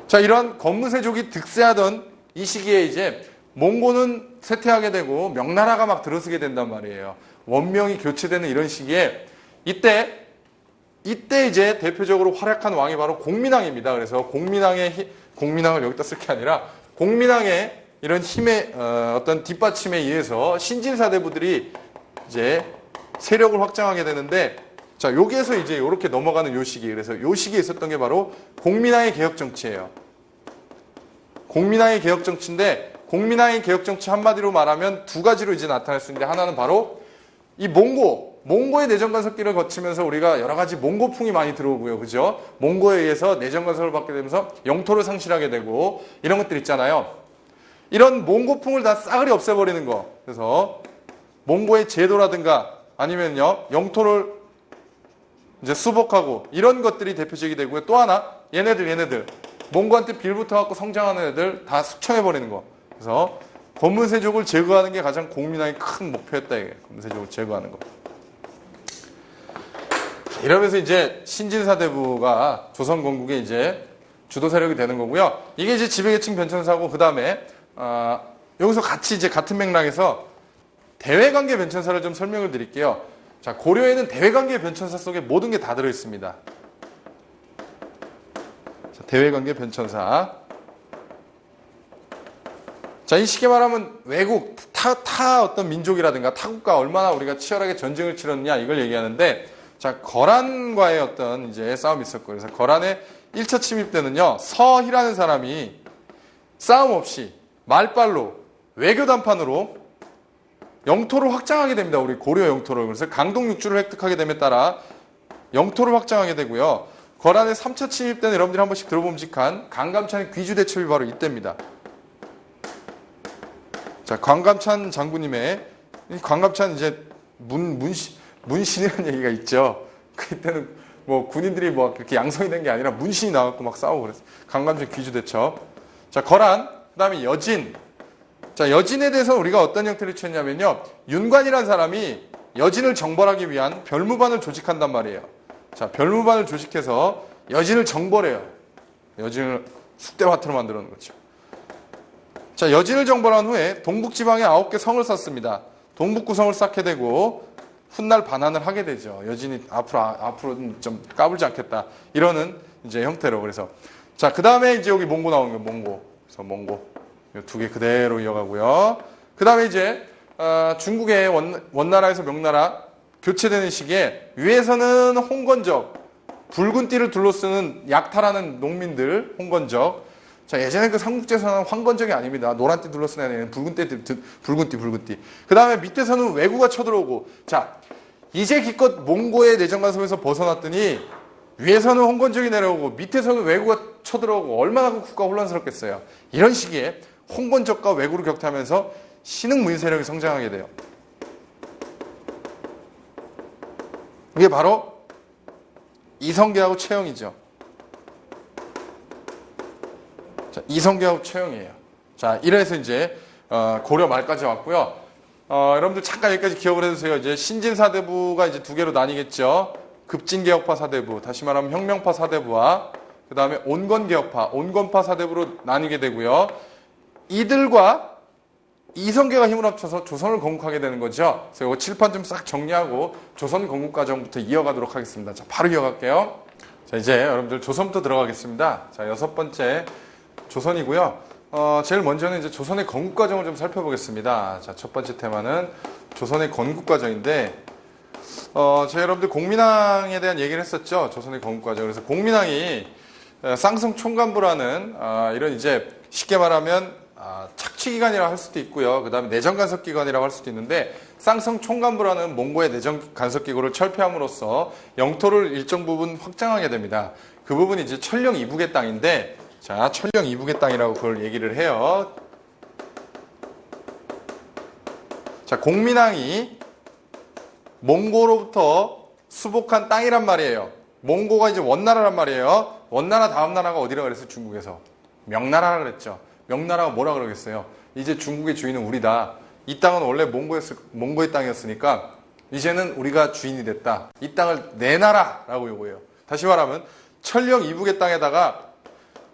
자, 이런 권문세족이 득세하던 이 시기에 이제 몽고는 쇠퇴하게 되고 명나라가 막 들어서게 된단 말이에요. 원명이 교체되는 이런 시기에 이때 이제 대표적으로 활약한 왕이 바로 공민왕입니다. 그래서 공민왕을 여기다 쓸 게 아니라 공민왕의 이런 힘의 어떤 뒷받침에 의해서 신진사대부들이 이제 세력을 확장하게 되는데, 자, 여기에서 이제 이렇게 넘어가는 요 시기. 그래서 요 시기에 있었던 게 바로 공민왕의 개혁 정치예요. 공민왕의 개혁 정치인데, 공민왕의 개혁 정치 한마디로 말하면 두 가지로 이제 나타날 수 있는데, 하나는 바로 이 몽고의 내정 간섭기를 거치면서 우리가 여러 가지 몽고풍이 많이 들어오고요. 그죠? 몽고에 의해서 내정 간섭을 받게 되면서 영토를 상실하게 되고 이런 것들 있잖아요. 이런 몽고풍을 다 싸그리 없애버리는 거. 그래서 몽고의 제도라든가 아니면요, 영토를 이제 수복하고 이런 것들이 대표적이 되고요. 또 하나, 얘네들 몽고한테 빌붙어갖고 성장하는 애들 다 숙청해버리는 거. 그래서 권문세족을 제거하는 게 가장 공민왕의 큰 목표였다. 이게 권문세족을 제거하는 거. 이러면서 이제 신진사대부가 조선 건국의 이제 주도 세력이 되는 거고요. 이게 이제 지배계층 변천사고, 그 다음에 여기서 같이 이제 같은 맥락에서 대외관계 변천사를 좀 설명을 드릴게요. 자, 고려에는 대외관계 변천사 속에 모든 게 다 들어있습니다. 자, 대외관계 변천사. 자, 이 쉽게 말하면 외국, 타 어떤 민족이라든가 타국과 얼마나 우리가 치열하게 전쟁을 치렀느냐 이걸 얘기하는데, 자, 거란과의 어떤 이제 싸움이 있었고, 그래서 거란의 1차 침입 때는요, 서희라는 사람이 싸움 없이 말빨로 외교 단판으로 영토를 확장하게 됩니다. 우리 고려 영토를. 그래서 강동 육주를 획득하게 됨에 따라 영토를 확장하게 되고요. 거란의 3차 침입 때는 여러분들이 한 번씩 들어봄직한 강감찬의 귀주 대첩이 바로 이때입니다. 자, 광감찬 장군님의, 광감찬 이제 문신이라는 얘기가 있죠. 그때는 뭐 군인들이 뭐 그렇게 양성이 된 게 아니라 문신이 나왔고 막 싸우고 그랬어요. 강감찬 귀주 대첩. 자, 거란, 그 다음에 여진. 자, 여진에 대해서 우리가 어떤 형태를 취했냐면요, 윤관이라는 사람이 여진을 정벌하기 위한 별무반을 조직한단 말이에요. 자, 별무반을 조직해서 여진을 정벌해요. 여진을 숙대화투로 만들어 놓은 거죠. 자, 여진을 정벌한 후에 동북지방에 9개 성을 쌓습니다. 동북구성을 쌓게 되고 훗날 반환을 하게 되죠. 여진이 앞으로는 좀 까불지 않겠다. 이러는 이제 형태로. 그래서 자, 그 다음에 이제 여기 몽고 나오는 거예요. 몽고. 그래서 몽고. 두 개 그대로 이어가고요. 그 다음에 이제 중국의 원나라에서 명나라 교체되는 시기에 위에서는 홍건적, 붉은 띠를 둘러쓰는 약탈하는 농민들, 홍건적. 자, 예전에 그 삼국지에서는 황건적이 아닙니다. 노란 띠 둘러쓰는 애는 붉은 띠. 그 다음에 밑에서는 왜구가 쳐들어오고, 자, 이제 기껏 몽고의 내정 간섭에서 벗어났더니 위에서는 홍건적이 내려오고 밑에서는 왜구가 쳐들어오고 얼마나 국가가 혼란스럽겠어요. 이런 시기에 홍건적과 왜구를 격퇴하면서 신흥무인 세력이 성장하게 돼요. 이게 바로 이성계하고 최영이죠. 자, 이성계하고 최영이에요. 자, 이래서 이제 고려 말까지 왔고요. 여러분들 잠깐 여기까지 기억을 해주세요. 이제 신진사대부가 이제 두 개로 나뉘겠죠. 급진개혁파 사대부, 다시 말하면 혁명파 사대부와 그 다음에 온건파 사대부로 나뉘게 되고요. 이들과 이성계가 힘을 합쳐서 조선을 건국하게 되는 거죠. 그래서 이거 칠판 좀 싹 정리하고 조선 건국 과정부터 이어가도록 하겠습니다. 자, 바로 이어갈게요. 자, 이제 여러분들 조선부터 들어가겠습니다. 자, 6번째 조선이고요. 제일 먼저는 이제 조선의 건국 과정을 좀 살펴보겠습니다. 자, 첫 번째 테마는 조선의 건국 과정인데, 제가 여러분들 공민왕에 대한 얘기를 했었죠. 조선의 건국 과정. 그래서 공민왕이 쌍성 총관부라는 이런 이제 쉽게 말하면 착취기관이라고 할 수도 있고요. 그 다음에 내정간섭기관이라고 할 수도 있는데, 쌍성 총관부라는 몽고의 내정간섭기구를 철폐함으로써 영토를 일정 부분 확장하게 됩니다. 그 부분이 이제 천령 이북의 땅인데, 자, 천령 이북의 땅이라고 그걸 얘기를 해요. 자, 공민왕이 몽고로부터 수복한 땅이란 말이에요. 몽고가 이제 원나라란 말이에요. 원나라 다음 나라가 어디라고 그랬어요? 중국에서. 명나라라고 그랬죠. 명나라가 뭐라 그러겠어요? 이제 중국의 주인은 우리다. 이 땅은 원래 몽고의 땅이었으니까 이제는 우리가 주인이 됐다. 이 땅을 내놔라라고 요구해요. 다시 말하면 천령 이북의 땅에다가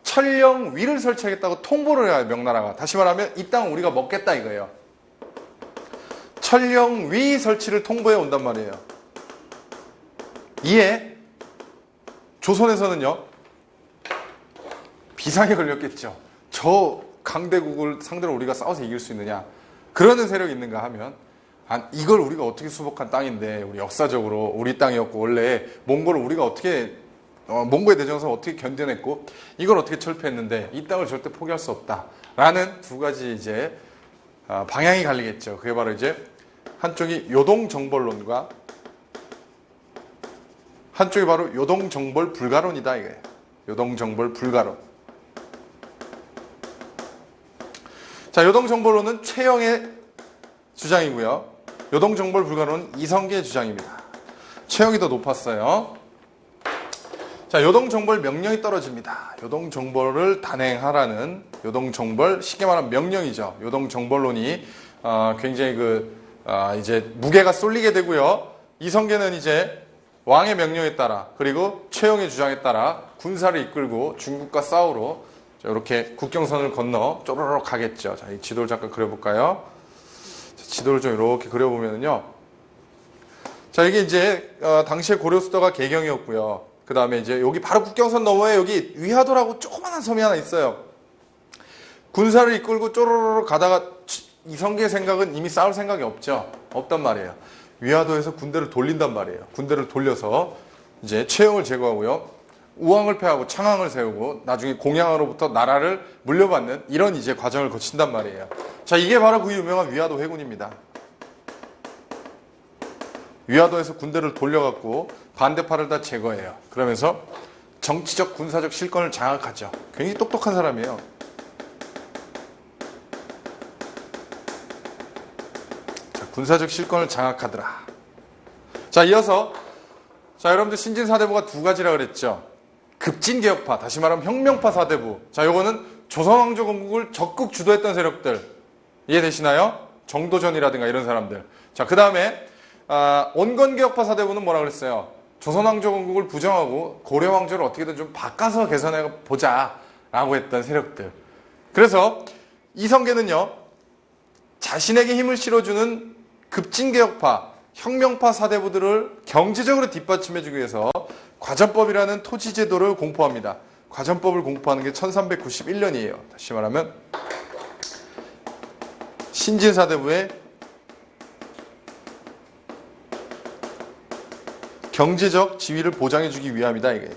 천령 위를 설치하겠다고 통보를 해요. 명나라가. 다시 말하면 이 땅은 우리가 먹겠다 이거예요. 천령 위 설치를 통보해 온단 말이에요. 이에 조선에서는요, 비상에 걸렸겠죠. 저 강대국을 상대로 우리가 싸워서 이길 수 있느냐, 그러는 세력이 있는가 하면, 이걸 우리가 어떻게 수복한 땅인데, 우리 역사적으로 우리 땅이었고, 원래 몽고를 우리가 어떻게 몽고의 내정에서 어떻게 견뎌냈고, 이걸 어떻게 철폐했는데 이 땅을 절대 포기할 수 없다라는 두 가지 이제 방향이 갈리겠죠. 그게 바로 이제 한쪽이 요동정벌론과 한쪽이 바로 요동정벌 불가론이다 이거예요. 요동정벌 불가론. 자, 요동정벌론은 최영의 주장이고요. 요동정벌 불가론은 이성계의 주장입니다. 최영이 더 높았어요. 자, 요동정벌 명령이 떨어집니다. 요동정벌을 단행하라는 요동정벌, 쉽게 말하면 명령이죠. 요동정벌론이 굉장히 이제 무게가 쏠리게 되고요. 이성계는 이제 왕의 명령에 따라, 그리고 최영의 주장에 따라 군사를 이끌고 중국과 싸우러 이렇게 국경선을 건너 쪼르륵 가겠죠. 자, 이 지도를 잠깐 그려볼까요? 자, 지도를 좀 이렇게 그려보면요. 자, 이게 이제 당시에 고려 수도가 개경이었고요. 그 다음에 이제 여기 바로 국경선 너머에 여기 위화도라고 조그만한 섬이 하나 있어요. 군사를 이끌고 쪼르르 가다가 이성계의 생각은 이미 싸울 생각이 없단 말이에요. 위화도에서 군대를 돌린단 말이에요. 군대를 돌려서 이제 최영을 제거하고요. 우왕을 패하고 창왕을 세우고 나중에 공양으로부터 나라를 물려받는 이런 이제 과정을 거친단 말이에요. 자, 이게 바로 그 유명한 위화도 해군입니다. 위화도에서 군대를 돌려갖고 반대파를 다 제거해요. 그러면서 정치적 군사적 실권을 장악하죠. 굉장히 똑똑한 사람이에요. 자, 군사적 실권을 장악하더라. 자, 이어서 여러분들 신진사대부가 두 가지라 그랬죠. 급진개혁파, 다시 말하면 혁명파 사대부. 자, 요거는 조선왕조 건국을 적극 주도했던 세력들 이해되시나요? 정도전이라든가 이런 사람들. 자, 그 다음에 온건개혁파 사대부는 뭐라 그랬어요? 조선왕조 건국을 부정하고 고려왕조를 어떻게든 좀 바꿔서 개선해 보자 라고 했던 세력들. 그래서 이성계는요, 자신에게 힘을 실어주는 급진개혁파, 혁명파 사대부들을 경제적으로 뒷받침해주기 위해서 과전법이라는 토지제도를 공포합니다. 과전법을 공포하는 게 1391년이에요. 다시 말하면 신진사대부의 경제적 지위를 보장해주기 위함이다, 이게.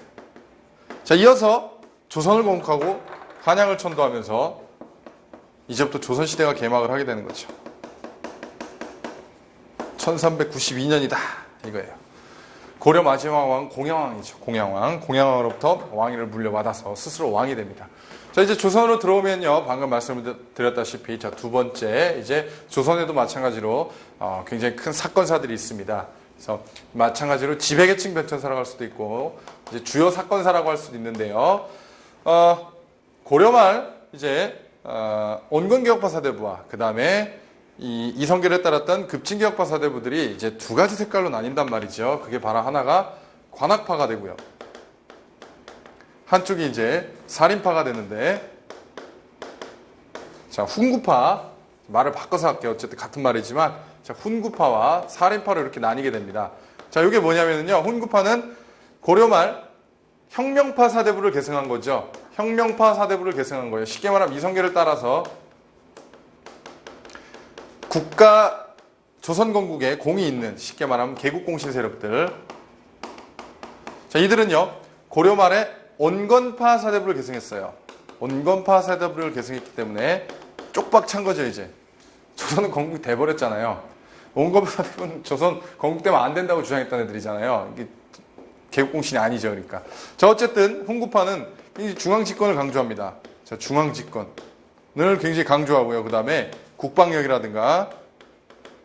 자, 이어서 조선을 공격하고 한양을 천도하면서 이제부터 조선시대가 개막을 하게 되는 거죠. 1392년이다, 이거예요. 고려 마지막 왕 공양왕이죠. 공양왕. 공양왕으로부터 왕위를 물려받아서 스스로 왕이 됩니다. 자, 이제 조선으로 들어오면요, 방금 말씀을 드렸다시피, 자, 두 번째, 이제 조선에도 마찬가지로 굉장히 큰 사건사들이 있습니다. 그래서 마찬가지로 지배계층 변천사라고 할 수도 있고, 이제 주요 사건사라고 할 수도 있는데요. 고려 말 이제 온건개혁파 사대부와 그 다음에 이 이성계를 따랐던 급진개혁파 사대부들이 이제 두 가지 색깔로 나뉜단 말이죠. 그게 바로 하나가 관학파가 되고요. 한쪽이 이제 살인파가 되는데, 자, 훈구파, 말을 바꿔서 할게요. 어쨌든 같은 말이지만, 자, 훈구파와 살인파로 이렇게 나뉘게 됩니다. 자, 이게 뭐냐면요, 훈구파는 고려 말 혁명파 사대부를 계승한 거죠. 혁명파 사대부를 계승한 거예요. 쉽게 말하면 이성계를 따라서 국가 조선 건국에 공이 있는, 쉽게 말하면 개국공신 세력들. 자, 이들은요, 고려 말에 온건파 사대부를 계승했어요. 온건파 사대부를 계승했기 때문에 쪽박 찬 거죠, 이제. 조선은 건국이 돼버렸잖아요. 온건파 사대부는 조선 건국되면 안 된다고 주장했던 애들이잖아요. 이게 개국공신이 아니죠, 그러니까. 자, 어쨌든 훈구파는 중앙집권을 강조합니다. 자, 중앙집권을 굉장히 강조하고요. 그 다음에 국방력이라든가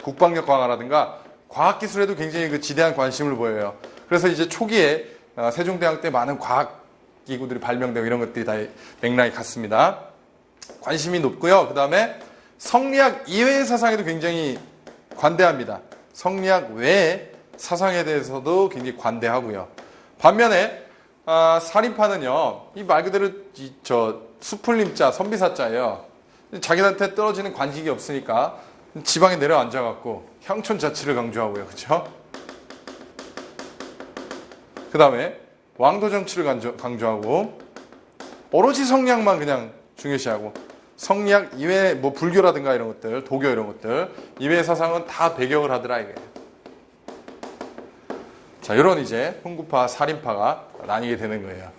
국방력 강화라든가 과학기술에도 굉장히 그 지대한 관심을 보여요. 그래서 이제 초기에 세종대왕 때 많은 과학기구들이 발명되고 이런 것들이 다 맥락이 같습니다. 관심이 높고요. 그 다음에 성리학 이외의 사상에도 굉장히 관대합니다. 성리학 외의 사상에 대해서도 굉장히 관대하고요. 반면에 살인파는요, 이 말 그대로 수풀림자, 선비사자예요. 자기한테 떨어지는 관직이 없으니까 지방에 내려앉아갖고 향촌 자치를 강조하고요. 그렇죠? 그 다음에 왕도 정치를 강조하고 오로지 성리학만 그냥 중요시하고 성리학 이외에 뭐 불교라든가 이런 것들, 도교 이런 것들 이외의 사상은 다 배격을 하더라, 이게. 자, 이런 이제 훈구파, 살인파가 나뉘게 되는 거예요.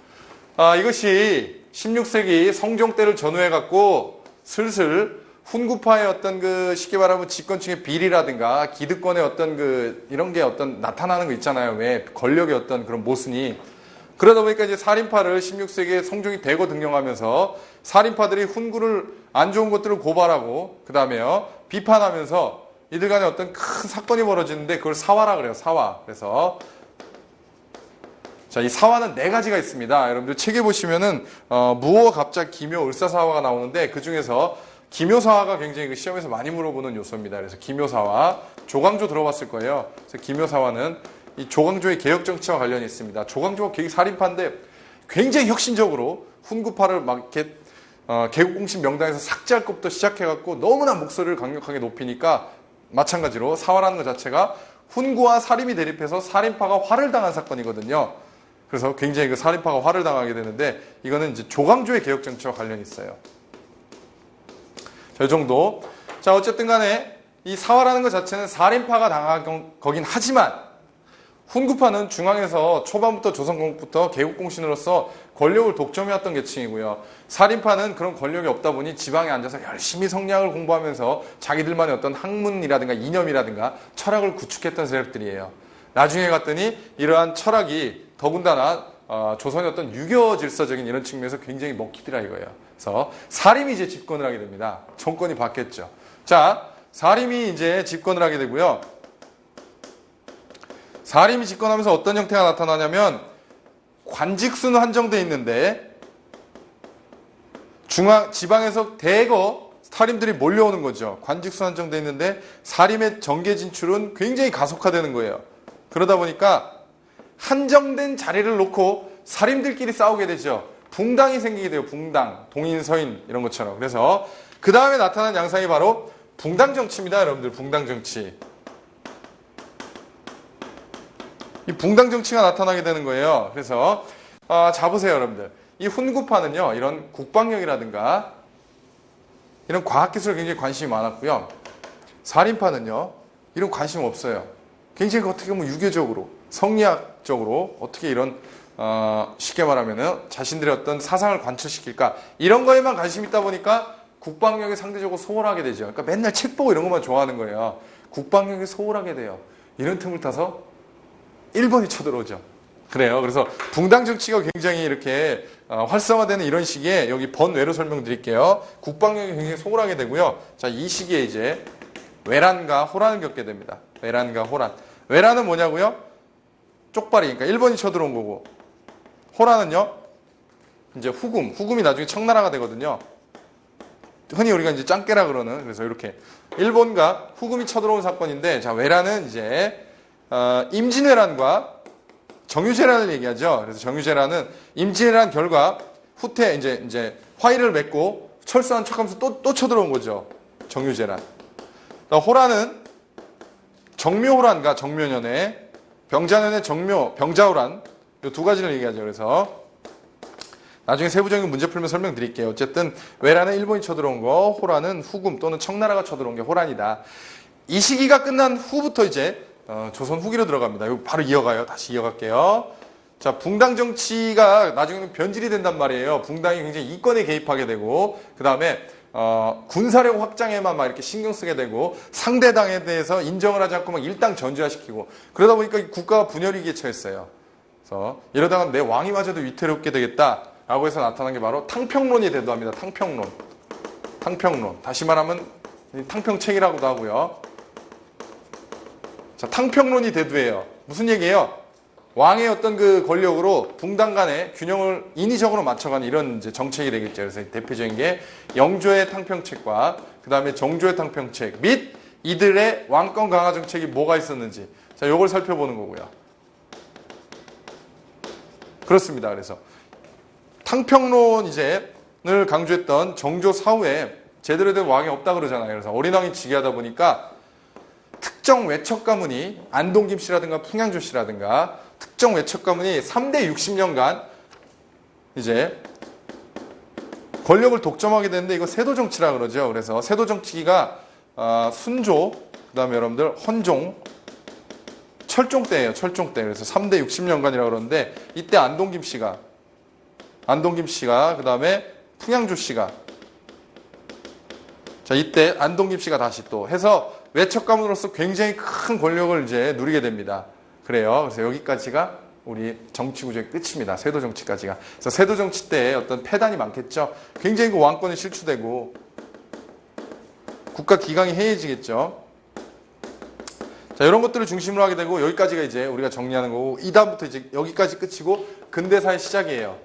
이것이 16세기 성종 때를 전후해갖고 슬슬 훈구파의 어떤 그 쉽게 말하면 집권층의 비리라든가 기득권의 어떤 그 이런 게 어떤 나타나는 거 있잖아요. 왜 권력의 어떤 그런 모순이. 그러다 보니까 이제 살인파를 16세기에 성종이 대거 등용하면서 살인파들이 훈구를 안 좋은 것들을 고발하고 그 다음에요 비판하면서 이들 간에 어떤 큰 사건이 벌어지는데 그걸 사화라 그래요. 사화. 그래서 자, 이 사화는 네 가지가 있습니다. 여러분들 책에 보시면은 무호, 갑작, 기묘, 을사사화가 나오는데 그 중에서 기묘사화가 굉장히 그 시험에서 많이 물어보는 요소입니다. 그래서 기묘사화, 조광조 들어봤을 거예요. 그래서 기묘사화는 이 조광조의 개혁 정치와 관련이 있습니다. 조광조가 살인파인데 굉장히 혁신적으로 훈구파를 막 이렇게 개국공신 명단에서 삭제할 것부터 시작해갖고 너무나 목소리를 강력하게 높이니까 마찬가지로 사화라는 것 자체가 훈구와 살인이 대립해서 살인파가 화를 당한 사건이거든요. 그래서 굉장히 그 살인파가 화를 당하게 되는데 이거는 이제 조광조의 개혁 정치와 관련이 있어요. 이 정도. 자, 어쨌든 간에 이 사화라는 것 자체는 살인파가 당한 거긴 하지만 훈구파는 중앙에서 초반부터 조선건국부터 개국공신으로서 권력을 독점해왔던 계층이고요. 살인파는 그런 권력이 없다 보니 지방에 앉아서 열심히 성리학을 공부하면서 자기들만의 어떤 학문이라든가 이념이라든가 철학을 구축했던 세력들이에요. 나중에 갔더니 이러한 철학이 더군다나 조선의 어떤 유교 질서적인 이런 측면에서 굉장히 먹히더라 이거예요. 그래서 사림이 이제 집권을 하게 됩니다. 정권이 바뀌었죠. 자, 사림이 이제 집권을 하게 되고요. 사림이 집권하면서 어떤 형태가 나타나냐면 관직수는 한정돼 있는데 지방에서 대거 사림들이 몰려오는 거죠. 관직수 한정돼 있는데 사림의 정계 진출은 굉장히 가속화되는 거예요. 그러다 보니까 한정된 자리를 놓고 사림들끼리 싸우게 되죠. 붕당이 생기게 돼요. 붕당, 동인, 서인 이런 것처럼. 그래서 그 다음에 나타난 양상이 바로 붕당정치입니다. 여러분들, 붕당정치. 이 붕당정치가 나타나게 되는 거예요. 그래서 자 보세요, 여러분들. 이 훈구파는요, 이런 국방력이라든가 이런 과학기술에 굉장히 관심이 많았고요. 살인파는요, 이런 관심 없어요. 굉장히 어떻게 보면 유교적으로, 성리학적으로 어떻게 이런 쉽게 말하면은 자신들의 어떤 사상을 관철시킬까, 이런 거에만 관심이 있다 보니까 국방력이 상대적으로 소홀하게 되죠. 그러니까 맨날 책 보고 이런 것만 좋아하는 거예요. 국방력이 소홀하게 돼요. 이런 틈을 타서 일본이 쳐들어오죠. 그래요. 그래서 붕당 정치가 굉장히 이렇게 활성화되는 이런 시기에 여기 번외로 설명드릴게요. 국방력이 굉장히 소홀하게 되고요. 자, 이 시기에 이제 외란과 호란을 겪게 됩니다. 외란과 호란. 외란은 뭐냐고요? 쪽발이, 그러니까 일본이 쳐들어온 거고, 호란은요, 이제 후금이 나중에 청나라가 되거든요. 흔히 우리가 이제 짱깨라 그러는, 그래서 이렇게 일본과 후금이 쳐들어온 사건인데, 자, 외란은 이제 임진왜란과 정유재란을 얘기하죠. 그래서 정유재란은 임진왜란 결과 후퇴 이제 화의를 맺고 철수한 척하면서 또 쳐들어온 거죠. 정유재란. 호란은 정묘호란과 정묘년에, 병자년의 정묘, 병자호란, 이 두 가지를 얘기하죠. 그래서 나중에 세부적인 문제 풀면 설명드릴게요. 어쨌든 외란은 일본이 쳐들어온 거, 호란은 후금 또는 청나라가 쳐들어온 게 호란이다. 이 시기가 끝난 후부터 이제 조선 후기로 들어갑니다. 이거 바로 이어가요. 다시 이어갈게요. 자, 붕당 정치가 나중에는 변질이 된단 말이에요. 붕당이 굉장히 이권에 개입하게 되고, 그 다음에 군사력 확장에만 막 이렇게 신경 쓰게 되고, 상대당에 대해서 인정을 하지 않고 막 일당 전제화시키고, 그러다 보니까 국가가 분열위기에 처했어요. 그래서 이러다가 내 왕이마저도 위태롭게 되겠다라고 해서 나타난 게 바로 탕평론이 대두합니다. 탕평론. 다시 말하면 탕평책이라고도 하고요. 자, 탕평론이 대두해요. 무슨 얘기예요? 왕의 어떤 그 권력으로 붕당 간의 균형을 인위적으로 맞춰가는 이런 이제 정책이 되겠죠. 그래서 대표적인 게 영조의 탕평책과 그 다음에 정조의 탕평책 및 이들의 왕권 강화 정책이 뭐가 있었는지, 자, 요걸 살펴보는 거고요. 그렇습니다. 그래서 탕평론 을 강조했던 정조 사후에 제대로 된 왕이 없다 그러잖아요. 그래서 어린 왕이 즉위하다 보니까 특정 외척 가문이, 안동김 씨라든가 풍양조 씨라든가 특정 외척 가문이 3대 60년간 이제 권력을 독점하게 되는데, 이거 세도 정치라 그러죠. 그래서 세도 정치기가 순조, 그다음에 여러분들 헌종, 철종 때예요. 철종 때. 그래서 3대 60년간이라 그러는데, 이때 안동김 씨가 그다음에 풍양조 씨가, 자, 이때 안동김 씨가 다시 또 해서 외척 가문으로서 굉장히 큰 권력을 이제 누리게 됩니다. 그래요. 그래서 여기까지가 우리 정치 구조의 끝입니다. 세도 정치까지가. 그래서 세도 정치 때 어떤 폐단이 많겠죠. 굉장히 그 왕권이 실추되고 국가 기강이 해이해지겠죠. 자, 이런 것들을 중심으로 하게 되고, 여기까지가 이제 우리가 정리하는 거고, 이 다음부터 이제 여기까지 끝이고 근대사의 시작이에요.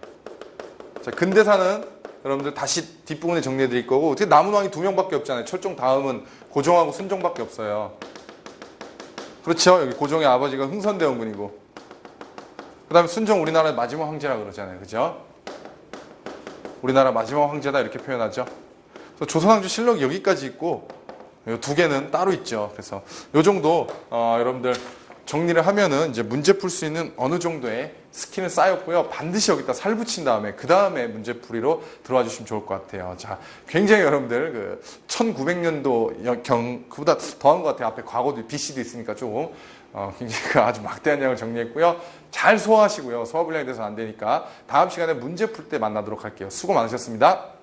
자, 근대사는 여러분들 다시 뒷부분에 정리해 드릴 거고, 어떻게 남은 왕이 2명밖에 없잖아요. 철종 다음은 고종하고 순종밖에 없어요. 그렇죠? 여기 고종의 아버지가 흥선대원군이고, 그 다음에 순종 우리나라의 마지막 황제라 그러잖아요. 그죠? 우리나라 마지막 황제다 이렇게 표현하죠. 그래서 조선왕조 실록이 여기까지 있고, 이 두 개는 따로 있죠. 그래서 이 정도 여러분들 정리를 하면은 이제 문제 풀 수 있는 어느 정도의 스킬은 쌓였고요. 반드시 여기다 살 붙인 다음에 그 다음에 문제풀이로 들어와 주시면 좋을 것 같아요. 자, 굉장히 여러분들 그 1900년도 경 그보다 더한 것 같아요. 앞에 과거도 BC도 있으니까 조금 굉장히 아주 막대한 양을 정리했고요. 잘 소화하시고요. 소화 불량이 돼서 안 되니까 다음 시간에 문제 풀 때 만나도록 할게요. 수고 많으셨습니다.